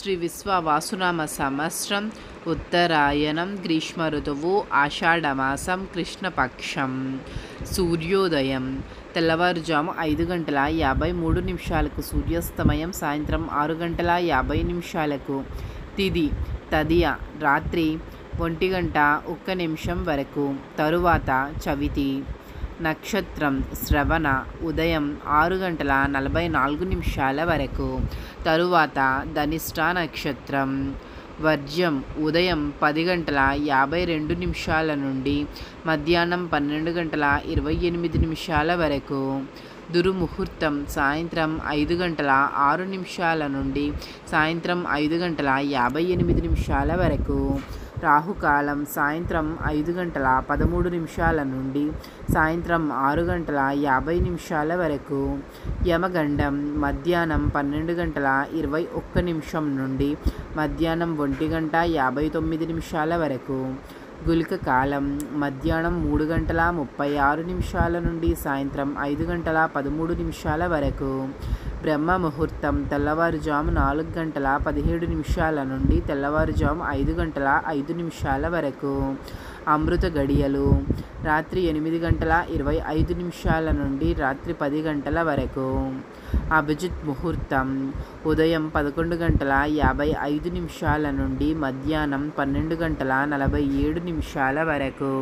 శ్రీ విశ్వవాసునామ సంవత్సరం ఉత్తరాయణం గ్రీష్మ ఋతువు ఆషాఢమాసం కృష్ణపక్షం. సూర్యోదయం తెల్లవారుజాము 5:53 సూర్యాస్తమయం సాయంత్రం 6:50 తిథి తదియ రాత్రి 1:01 వరకు. తరువాత చవితి. నక్షత్రం శ్రవణ ఉదయం 6:44 వరకు. తరువాత ధనిష్ట నక్షత్రం. వర్జ్యం ఉదయం 10:52 నుండి మధ్యాహ్నం 12:28 వరకు. దుర్ముహూర్తం సాయంత్రం 5:06 నుండి సాయంత్రం 5:58 వరకు. రాహుకాలం సాయంత్రం 5:13 నుండి సాయంత్రం 6:50 వరకు. యమగండం మధ్యాహ్నం 12:21 నుండి మధ్యాహ్నం 1:59 వరకు. గుళిక కాలం మధ్యాహ్నం 3:36 నుండి సాయంత్రం 5:13 వరకు. బ్రహ్మ ముహూర్తం తెల్లవారుజాము 4:17 నుండి తెల్లవారుజాము 5:05 వరకు. అమృత గడియలు రాత్రి 8:25 నుండి రాత్రి 10 వరకు. అభిజిత్ ముహూర్తం ఉదయం 11:55 నుండి మధ్యాహ్నం 12:47 వరకు.